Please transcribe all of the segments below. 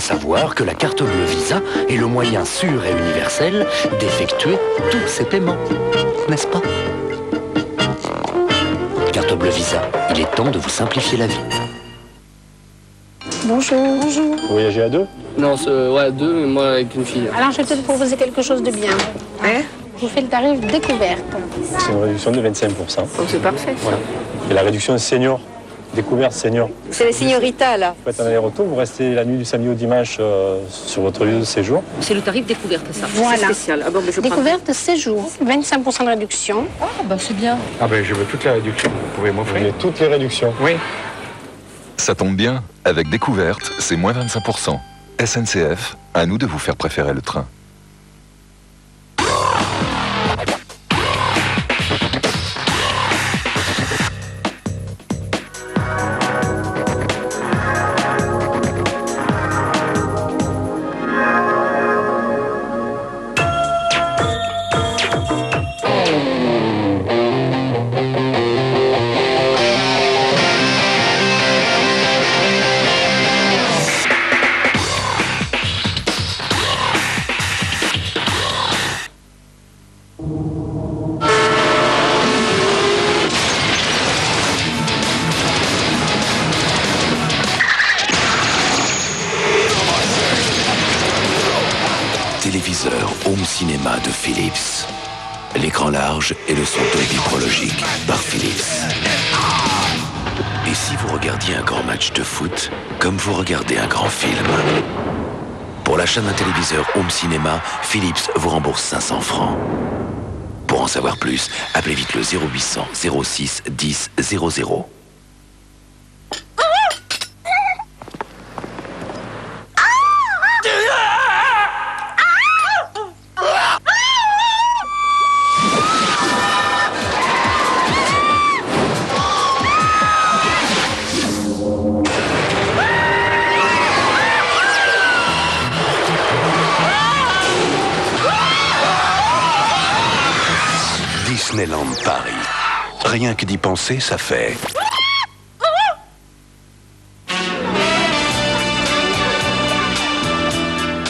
savoir que la carte bleue Visa est le moyen sûr et universel d'effectuer tous ces paiements. N'est-ce pas? Carte bleue Visa, il est temps de vous simplifier la vie. Bonjour. Bonjour. Vous voyagez à deux? Non, ouais, deux, mais moi avec une fille. Alors, je vais te proposer quelque chose de bien. Hein? Je vous fais le tarif découverte. C'est une réduction de 25%. Donc c'est parfait. Voilà. Et la réduction senior, découverte senior. C'est les señoritas là. Vous faites un aller-retour, vous restez la nuit du samedi au dimanche sur votre lieu de séjour. C'est le tarif découverte ça. Voilà. C'est spécial. Ah bon, mais je prends. Découverte séjour, 25% de réduction. Ah bah c'est bien. Ah ben je veux toute la réduction, vous pouvez Vous m'offrir. voulez toutes les réductions. Oui. Ça tombe bien, avec Découverte, c'est moins 25%. SNCF, à nous de vous faire préférer le train. Téléviseur Home Cinéma de Philips. L'écran large et le son Dolby Prologic par Philips. Et si vous regardiez un grand match de foot comme vous regardez un grand film? Pour l'achat d'un téléviseur Home Cinéma, Philips vous rembourse 500 francs. Pour en savoir plus, appelez vite le 0800 06 10 00. Disneyland Paris. Rien que d'y penser, ça fait...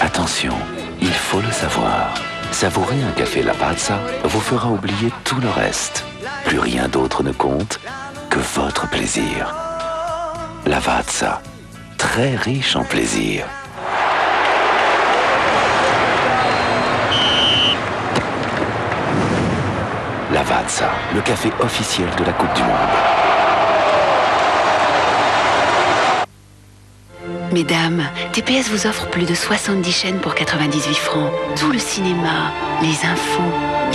Attention, il faut le savoir. Savourer un café Lavazza vous fera oublier tout le reste. Plus rien d'autre ne compte que votre plaisir. Lavazza, très riche en plaisir. Lavazza, le café officiel de la Coupe du Monde. Mesdames, TPS vous offre plus de 70 chaînes pour 98 francs. Tout le cinéma, les infos,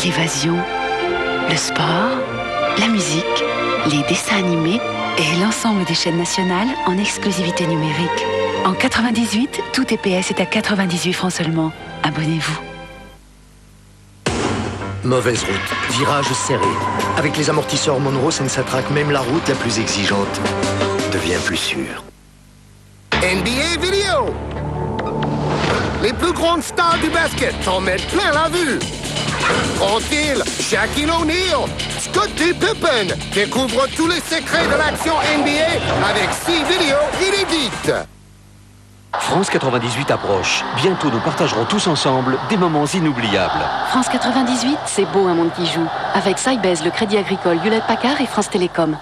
l'évasion, le sport, la musique, les dessins animés et l'ensemble des chaînes nationales en exclusivité numérique. En 98, tout TPS est à 98 francs seulement. Abonnez-vous. Mauvaise route, virage serré. Avec les amortisseurs Monroe, ça ne s'attraque même la route la plus exigeante. Devient plus sûr. NBA Vidéo. Les plus grandes stars du basket s'en mettent plein la vue. Tranquille, Shaquille O'Neal, Scottie Pippen découvre tous les secrets de l'action NBA avec 6 vidéos inédites. France 98 approche. Bientôt, nous partagerons tous ensemble des moments inoubliables. France 98, c'est beau un monde qui joue. Avec Sybase, le Crédit Agricole, Hewlett Packard et France Télécom.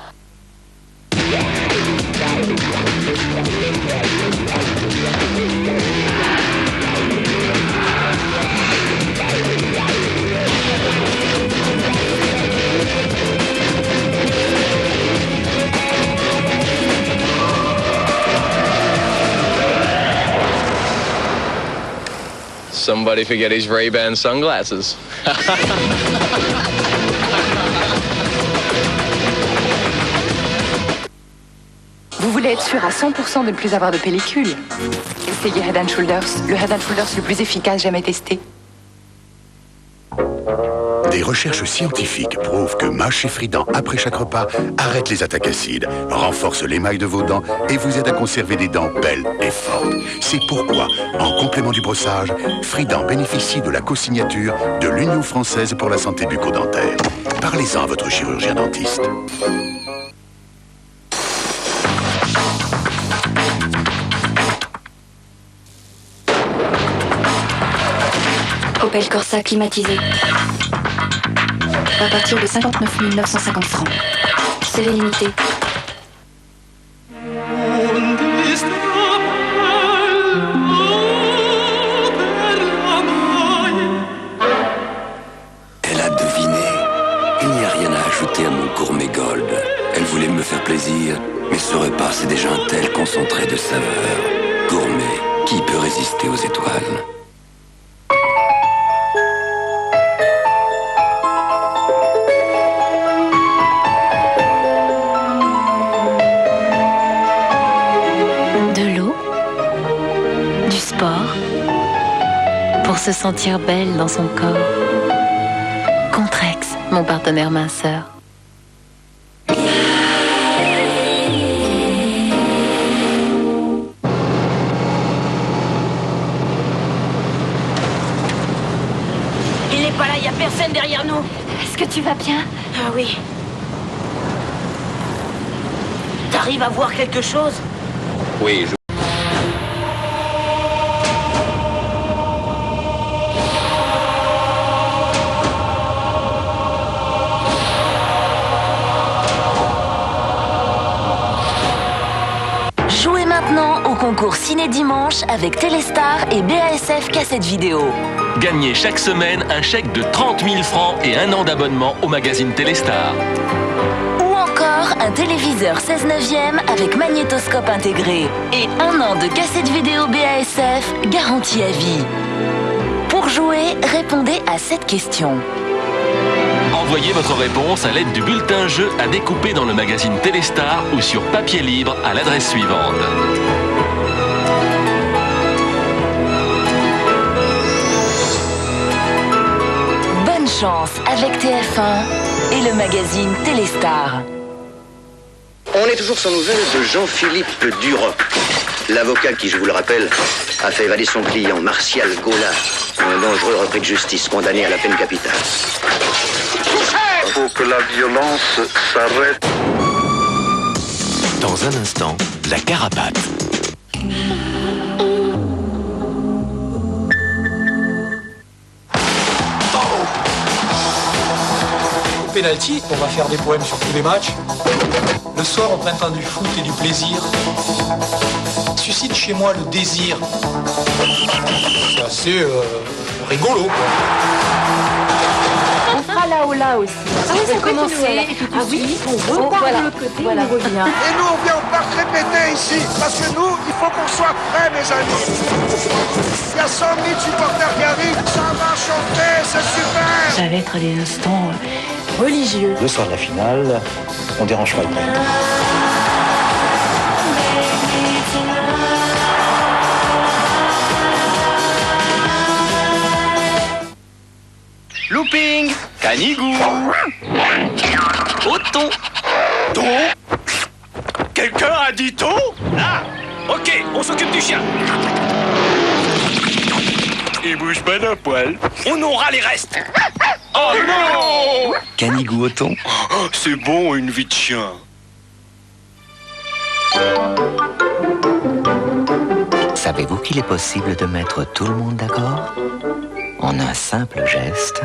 Somebody forget his Ray-Ban sunglasses. Vous voulez être sûr à 100% de ne plus avoir de pellicule? Essayez Head & Shoulders, le Head & Shoulders le plus efficace jamais testé. Des recherches scientifiques prouvent que mâcher Frident après chaque repas arrête les attaques acides, renforce l'émail de vos dents et vous aide à conserver des dents belles et fortes. C'est pourquoi, en complément du brossage, Frident bénéficie de la co-signature de l'Union française pour la santé bucco-dentaire. Parlez-en à votre chirurgien dentiste. Opel Corsa climatisé. À partir de 59 950 francs. Série limitée. Elle a deviné. Il n'y a rien à ajouter à mon gourmet gold. Elle voulait me faire plaisir, mais ce repas, c'est déjà un tel concentré de saveurs. Gourmet, qui peut résister aux étoiles? De l'eau, du sport, pour se sentir belle dans son corps. Contrex, mon partenaire minceur. Il n'est pas là, il n'y a personne derrière nous. Est-ce que tu vas bien? Ah oui. T'arrives à voir quelque chose? Oui, je... Jouez maintenant au concours Ciné Dimanche avec Téléstar et BASF Cassette Vidéo. Gagnez chaque semaine un chèque de 30 000 francs et un an d'abonnement au magazine Téléstar. Ou encore un téléviseur 16/9 avec magnétoscope intégré et un an de cassette vidéo BASF garantie à vie. Pour jouer, répondez à cette question. Envoyez votre réponse à l'aide du bulletin jeu à découper dans le magazine Téléstar ou sur papier libre à l'adresse suivante. Bonne chance avec TF1 et le magazine Téléstar. On est toujours sans nouvelles de Jean-Philippe Duroc, l'avocat qui, je vous le rappelle, a fait évader son client, Martial Gaulard, un dangereux repris de justice condamné à la peine capitale. Il faut que la violence s'arrête. Dans un instant, la Carapate. Au pénalty, on va faire des poèmes sur tous les matchs. Le soir, au printemps du foot et du plaisir, suscite chez moi le désir. C'est assez rigolo, quoi. On fera là aussi. Ah oui, ça peut commencer. Et puis Ah oui, on repart de l'autre côté, voilà. on revient. Et nous, on vient au parc répéter ici. Parce que nous, il faut qu'on soit prêts, mes amis. Il y a 100 000 supporters qui arrivent. Ça va chanter, c'est super. Ça va être des instants religieux. Le soir de la finale, on dérange pas le prêtre. Looping, Canigou, Othon. Thon? Quelqu'un a dit thon? Là. Ok, on s'occupe du chien. Il bouge pas d'un poil. On aura les restes. Oh non! Canigou au thon? Oh, c'est bon, une vie de chien. Savez-vous qu'il est possible de mettre tout le monde d'accord en un simple geste?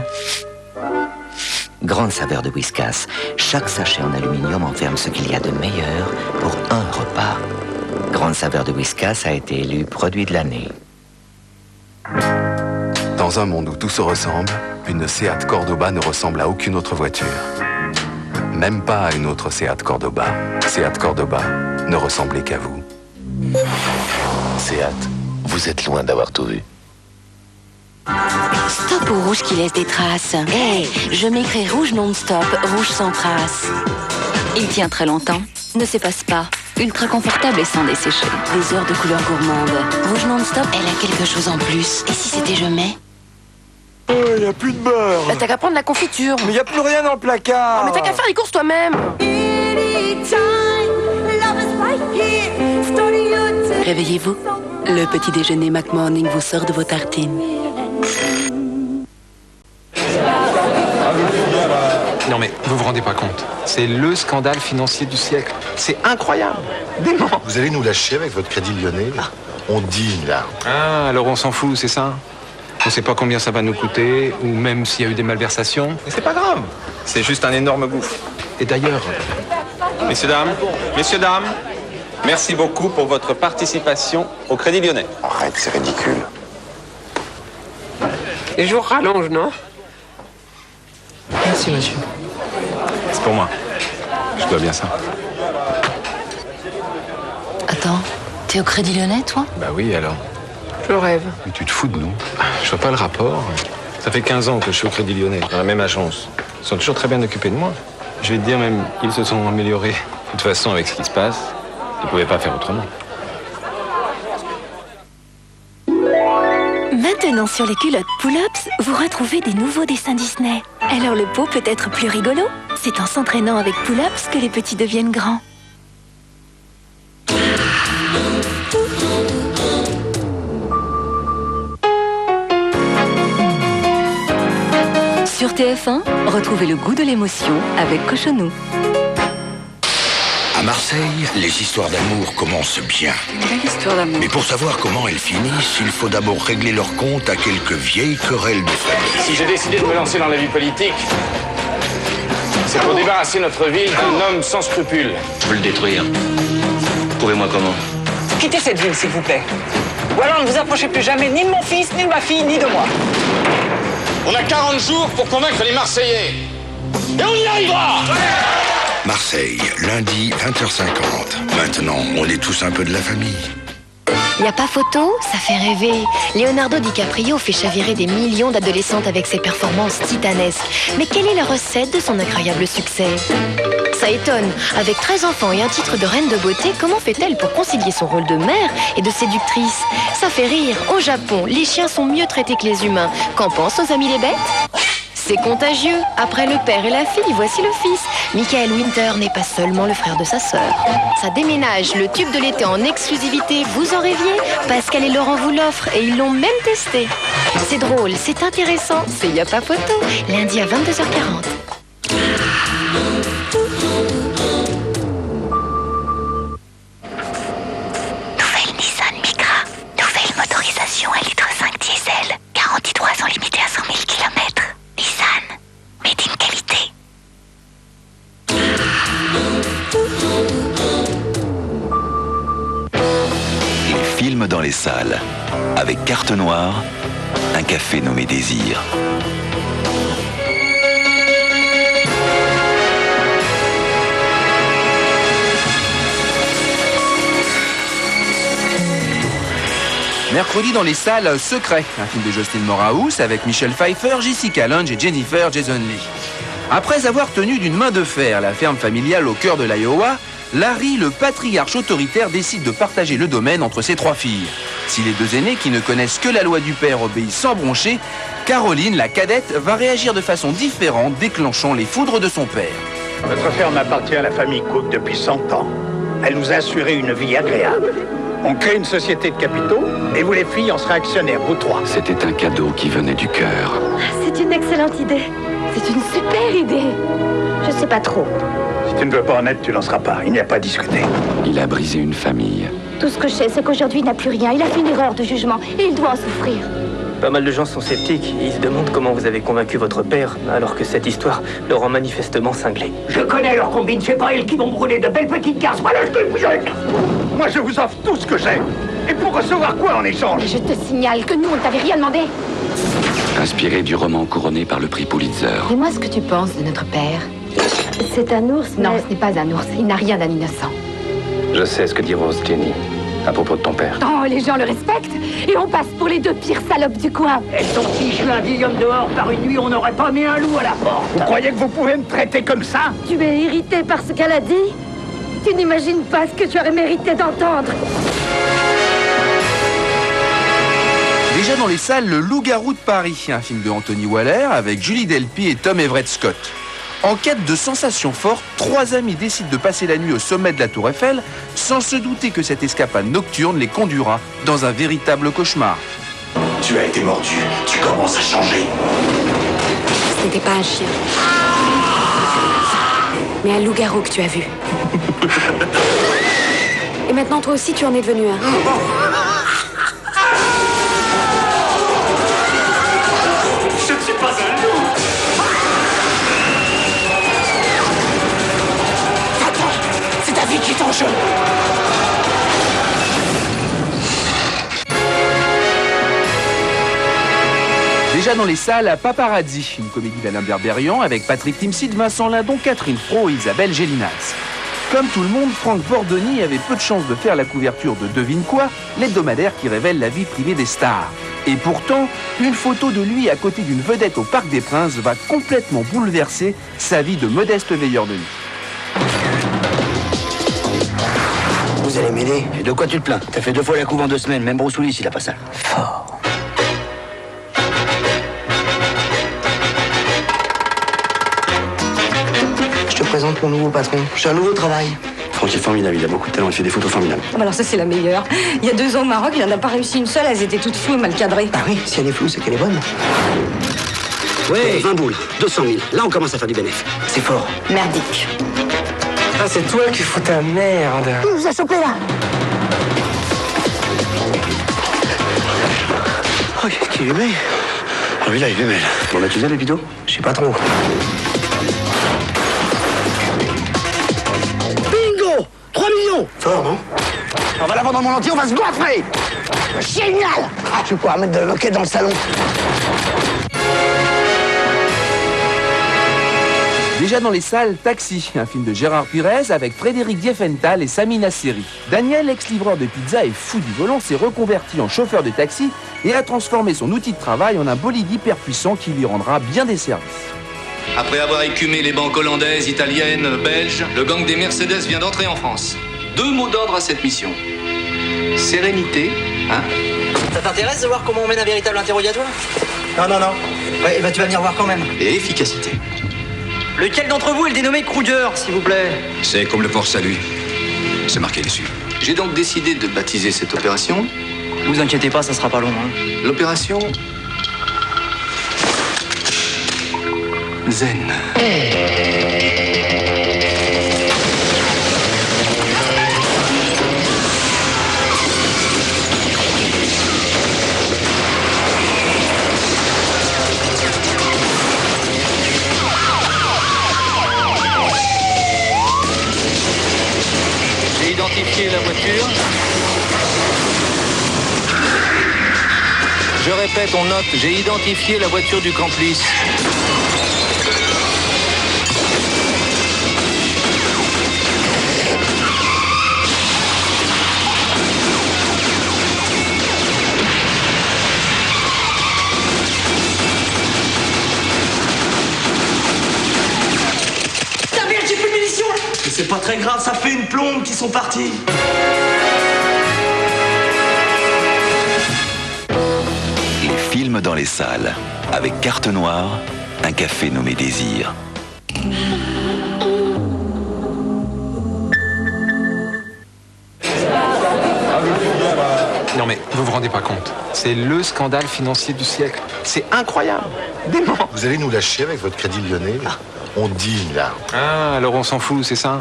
Grande saveur de Whiskas, chaque sachet en aluminium enferme ce qu'il y a de meilleur pour un repas. Grande saveur de Whiskas a été élu produit de l'année. Dans un monde où tout se ressemble, une Seat Cordoba ne ressemble à aucune autre voiture. Même pas à une autre Seat Cordoba. Seat Cordoba, ne ressemblez qu'à vous. Seat, vous êtes loin d'avoir tout vu. Stop au rouge qui laisse des traces. Hey, je m'écris rouge non-stop, rouge sans traces. Il tient très longtemps, ne s'efface pas, ultra confortable et sans dessécher. Des heures de couleur gourmande. Rouge non-stop, elle a quelque chose en plus. Et si c'était je mets? Il n'y a plus de beurre. Bah, t'as qu'à prendre la confiture. Mais il n'y a plus rien dans le placard. Oh, mais t'as qu'à faire les courses toi-même. Réveillez-vous, le petit déjeuner McMorning vous sort de vos tartines. Non mais vous vous rendez pas compte, c'est le scandale financier du siècle. C'est incroyable. Dément. Vous allez nous lâcher avec votre crédit lyonnais? On dîne là. Ah, alors on s'en fout, c'est ça? On sait pas combien ça va nous coûter, ou même s'il y a eu des malversations. Mais c'est pas grave. C'est juste un énorme gouffre. Et d'ailleurs... Messieurs, dames, merci beaucoup pour votre participation au Crédit Lyonnais. Arrête, c'est ridicule. Les jours rallongent, non? Merci, monsieur. C'est pour moi. Je dois bien ça. Attends, t'es au Crédit Lyonnais, toi? Bah oui, alors. Je rêve. Mais tu te fous de nous? Je vois pas le rapport. Ça fait 15 ans que je suis au Crédit Lyonnais, dans la même agence. Ils sont toujours très bien occupés de moi. Je vais te dire même, ils se sont améliorés. De toute façon, avec ce qui se passe, ils pouvaient pas faire autrement. Maintenant sur les culottes Pull-Ups, vous retrouvez des nouveaux dessins Disney. Alors le pot peut être plus rigolo. C'est en s'entraînant avec Pull-Ups que les petits deviennent grands. Sur TF1, retrouvez le goût de l'émotion avec Cochonou. À Marseille, les histoires d'amour commencent bien. Quelle histoire d'amour? Mais pour savoir comment elles finissent, il faut d'abord régler leur compte à quelques vieilles querelles de famille. Si j'ai décidé de me lancer dans la vie politique, c'est pour débarrasser notre ville d'un homme sans scrupules. Je veux le détruire. Prouvez-moi comment. Quittez cette ville, s'il vous plaît. Ou alors ne vous approchez plus jamais ni de mon fils, ni de ma fille, ni de moi. On a 40 jours pour convaincre les Marseillais. Et on y arrivera! Marseille, lundi 20h50. Maintenant, on est tous un peu de la famille. Y a pas photo? Ça fait rêver. Leonardo DiCaprio fait chavirer des millions d'adolescentes avec ses performances titanesques. Mais quelle est la recette de son incroyable succès? Ça étonne. Avec 13 enfants et un titre de reine de beauté, comment fait-elle pour concilier son rôle de mère et de séductrice? Ça fait rire. Au Japon, les chiens sont mieux traités que les humains. Qu'en pensent nos amis les bêtes? C'est contagieux. Après le père et la fille, voici le fils. Michael Winter n'est pas seulement le frère de sa sœur. Ça déménage, le tube de l'été en exclusivité, vous en rêviez? Pascal et Laurent vous l'offrent et ils l'ont même testé. C'est drôle, c'est intéressant, c'est y a pas photo. Lundi à 22h40. Nouvelle Nissan Micra. Nouvelle motorisation 1,5 litre diesel. Garantie 3 ans limitée à 100 000 km. Nissan, made in qualité. Les films dans les salles. Avec Carte Noire, un café nommé Désir. Mercredi dans les salles, Secret, un film de Justin Morahouse avec Michelle Pfeiffer, Jessica Lange et Jennifer Jason Leigh. Après avoir tenu d'une main de fer la ferme familiale au cœur de l'Iowa, Larry, le patriarche autoritaire, décide de partager le domaine entre ses 3 filles. Si les 2 aînées, qui ne connaissent que la loi du père, obéissent sans broncher, Caroline, la cadette, va réagir de façon différente, déclenchant les foudres de son père. Notre ferme appartient à la famille Cook depuis 100 ans. Elle nous a assuré une vie agréable. On crée une société de capitaux et vous les filles en serez actionnaires, vous 3. C'était un cadeau qui venait du cœur. C'est une excellente idée. C'est une super idée. Je sais pas trop. Si tu ne veux pas en être, tu n'en seras pas. Il n'y a pas à discuter. Il a brisé une famille. Tout ce que je sais, c'est qu'aujourd'hui, il n'a plus rien. Il a fait une erreur de jugement et il doit en souffrir. Pas mal de gens sont sceptiques. Ils se demandent comment vous avez convaincu votre père, alors que cette histoire le rend manifestement cinglé. Je connais leur combine, c'est pas elles qui vont brûler de belles petites cases. Voilà ce que vous êtes. Moi, je vous offre tout ce que j'ai. Et pour recevoir quoi en échange? Je te signale que nous, on ne t'avait rien demandé. Inspiré du roman couronné par le prix Pulitzer. Dis-moi ce que tu penses de notre père. C'est un ours, Non, ce n'est pas un ours. Il n'a rien d'un innocent. Je sais ce que dit Rose, Jenny, à propos de ton père. Oh, les gens le respectent et on passe pour les 2 pires salopes du coin. Et son fichu un vieil homme dehors par une nuit, on n'aurait pas mis un loup à la porte. Vous croyez que vous pouvez me traiter comme ça? Tu es irrité par ce qu'elle a dit? Tu n'imagines pas ce que tu aurais mérité d'entendre. Déjà dans les salles, Le Loup-garou de Paris, un film de Anthony Waller avec Julie Delpy et Tom Everett Scott. En quête de sensations fortes, 3 amis décident de passer la nuit au sommet de la Tour Eiffel, sans se douter que cette escapade nocturne les conduira dans un véritable cauchemar. Tu as été mordu. Tu commences à changer. Ce n'était pas un chien. Mais un loup-garou que tu as vu. Et maintenant, toi aussi, tu en es devenu un. Déjà dans les salles, Paparazzi, une comédie d'Alain Berberian avec Patrick Timsit, Vincent Lindon, Catherine Fro et Isabelle Gélinas. Comme tout le monde, Franck Bordoni avait peu de chance de faire la couverture de Devine quoi, l'hebdomadaire qui révèle la vie privée des stars. Et pourtant, une photo de lui à côté d'une vedette au Parc des Princes va complètement bouleverser sa vie de modeste veilleur de nuit. Vous allez m'aider? Et de quoi tu te plains? T'as fait 2 fois la couve en 2 semaines, même Bruce Willis il a pas ça. Fort. Je te présente mon nouveau patron. J'ai un nouveau travail. Franck est formidable, il a beaucoup de talent, il fait des photos formidables. Alors ça c'est la meilleure. Il y a 2 ans au Maroc, il n'en a pas réussi une seule, elles étaient toutes floues et mal cadrées. Ah oui, si elle est floue, c'est qu'elle est bonne. Ouais, 20 boules, 200 000. Là on commence à faire du bénéfice. C'est fort. Merdique. Ah, c'est toi qui fous ta merde. Il nous a chopé là. Oh, qu'il est belle. Ah oui, là, il est belle. Bon, là, tu viens, les bidons? Je sais pas trop. Bingo! 3 millions! Fort, non? On va la vendre dans mon entier, on va se goinfrer! Génial! Ah, tu peux pouvoir mettre de la moquette dans le salon. Déjà dans les salles, Taxi, un film de Gérard Pires avec Frédéric Diefenthal et Sami Nasseri. Daniel, ex-livreur de pizza et fou du volant, s'est reconverti en chauffeur de taxi et a transformé son outil de travail en un bolide hyper puissant qui lui rendra bien des services. Après avoir écumé les banques hollandaises, italiennes, belges, le gang des Mercedes vient d'entrer en France. 2 mots d'ordre à cette mission. Sérénité, hein? Ça t'intéresse de voir comment on mène un véritable interrogatoire? Non, non, non. Ouais, bah tu vas venir voir quand même. Et efficacité. Lequel d'entre vous est le dénommé Kruger, s'il vous plaît? C'est comme le port Salut. C'est marqué dessus. J'ai donc décidé de baptiser cette opération. Vous inquiétez pas, ça sera pas long. Hein. L'opération Zen. J'ai identifié la voiture. Je répète, on note, j'ai identifié la voiture du complice. Ta merde, j'ai plus de munitions! Mais c'est pas très grave, ça fait une plombe qu'ils sont partis. Film dans les salles, avec Carte Noire, un café nommé Désir. Non mais vous vous rendez pas compte, c'est le scandale financier du siècle. C'est incroyable, dément. Vous allez nous lâcher avec votre Crédit Lyonnais? On dîne là. Ah, alors on s'en fout, c'est ça?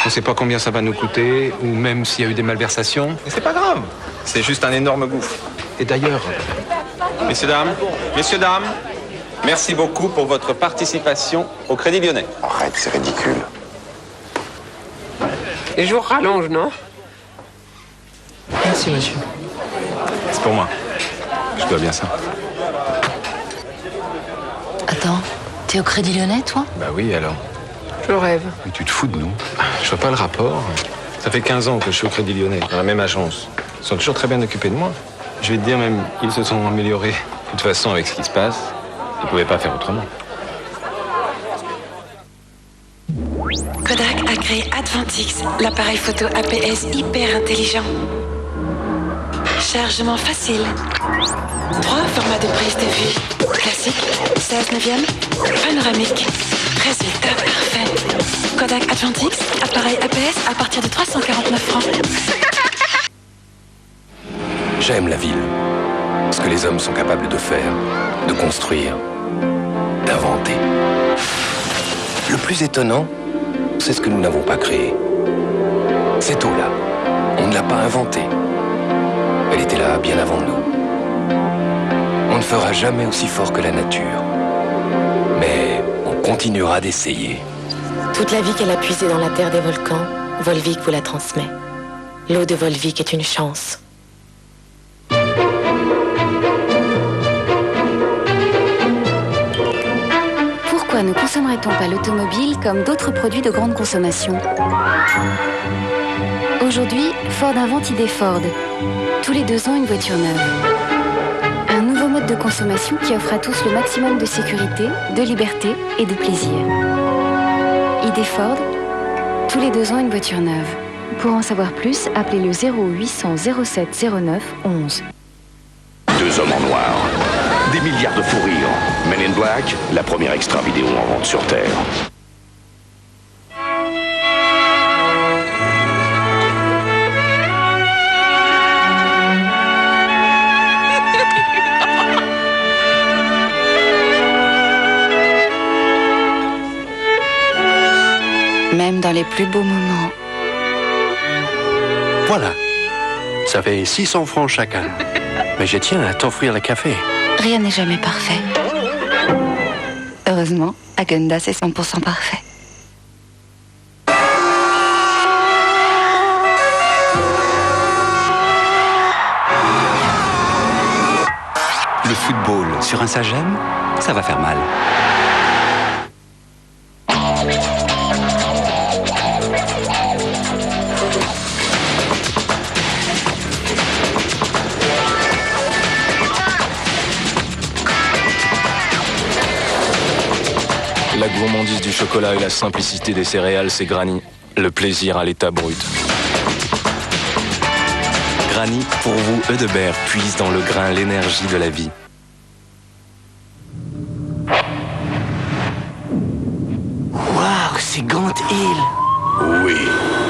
On sait pas combien ça va nous coûter, ou même s'il y a eu des malversations. Mais c'est pas grave, c'est juste un énorme gouffre. Et d'ailleurs... Messieurs, dames, merci beaucoup pour votre participation au Crédit Lyonnais. Arrête, c'est ridicule. Les jours rallongent, non? Merci, monsieur. C'est pour moi. Je dois bien ça. Attends, t'es au Crédit Lyonnais, toi? Bah oui, alors. Je rêve. Mais tu te fous de nous? Je vois pas le rapport. Ça fait 15 ans que je suis au Crédit Lyonnais, dans la même agence. Ils sont toujours très bien occupés de moi. Je vais te dire même, ils se sont améliorés. De toute façon, avec ce qui se passe, ils pouvaient pas faire autrement. Kodak a créé Advantix, l'appareil photo APS hyper intelligent. Chargement facile. 3 formats de prise de vue. Classique, 16/9, panoramique. Résultat parfait. Kodak Advantix, appareil APS à partir de 349 francs. J'aime la ville. Ce que les hommes sont capables de faire, de construire, d'inventer. Le plus étonnant, c'est ce que nous n'avons pas créé. Cette eau-là, on ne l'a pas inventée. Elle était là bien avant nous. On ne fera jamais aussi fort que la nature. Mais on continuera d'essayer. Toute la vie qu'elle a puisée dans la terre des volcans, Volvic vous la transmet. L'eau de Volvic est une chance. n'explorerait-on pas l'automobile comme d'autres produits de grande consommation? Aujourd'hui, Ford invente ID Ford. Tous les 2 ans, une voiture neuve. Un nouveau mode de consommation qui offre à tous le maximum de sécurité, de liberté et de plaisir. ID Ford, tous les 2 ans, une voiture neuve. Pour en savoir plus, appelez le 0800 07 09 11. 2 hommes en noir. Des milliards de fous rires. Men in Black, la première extra vidéo en vente sur Terre. Même dans les plus beaux moments. Voilà. Ça fait 600 francs chacun. Mais je tiens à t'offrir le café. Rien n'est jamais parfait. Heureusement, Häagen-Dazs c'est 100% parfait. Le football sur un sagem, ça va faire mal. La gourmandise du chocolat et la simplicité des céréales, c'est Granny. Le plaisir à l'état brut. Granny, pour vous, Eudebert puise dans le grain l'énergie de la vie. Waouh, c'est Grant Hill. Oui,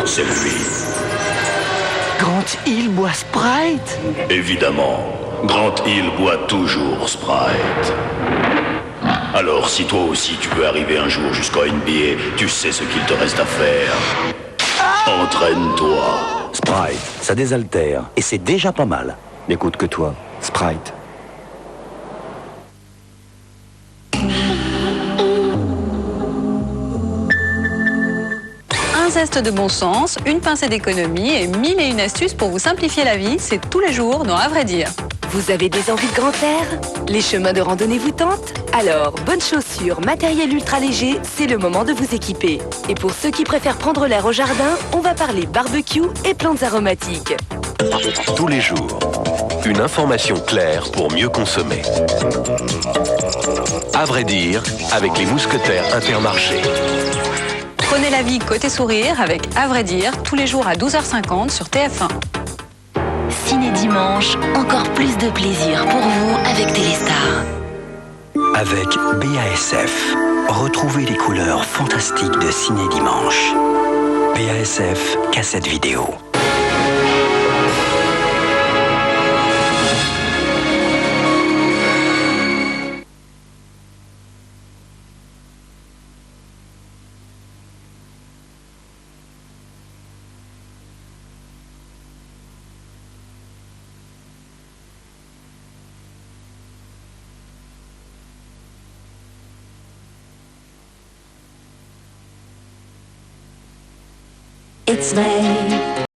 c'est lui. Grant Hill boit Sprite? Évidemment, Grant Hill boit toujours Sprite. Alors, si toi aussi tu veux arriver un jour jusqu'à NBA, tu sais ce qu'il te reste à faire. Entraîne-toi. Sprite, ça désaltère. Et c'est déjà pas mal. N'écoute que toi, Sprite. Un zeste de bon sens, une pincée d'économie et 1001 astuces pour vous simplifier la vie, c'est tous les jours dans À vrai dire. Vous avez des envies de grand air? Les chemins de randonnée vous tentent? Alors, bonnes chaussures, matériel ultra léger, c'est le moment de vous équiper. Et pour ceux qui préfèrent prendre l'air au jardin, on va parler barbecue et plantes aromatiques. Tous les jours, une information claire pour mieux consommer. À vrai dire, avec les mousquetaires Intermarché. Prenez la vie côté sourire avec À vrai dire, tous les jours à 12h50 sur TF1. Ciné Dimanche, encore plus de plaisir pour vous avec Téléstar. Avec BASF, retrouvez les couleurs fantastiques de Ciné Dimanche. BASF, cassette vidéo. It's made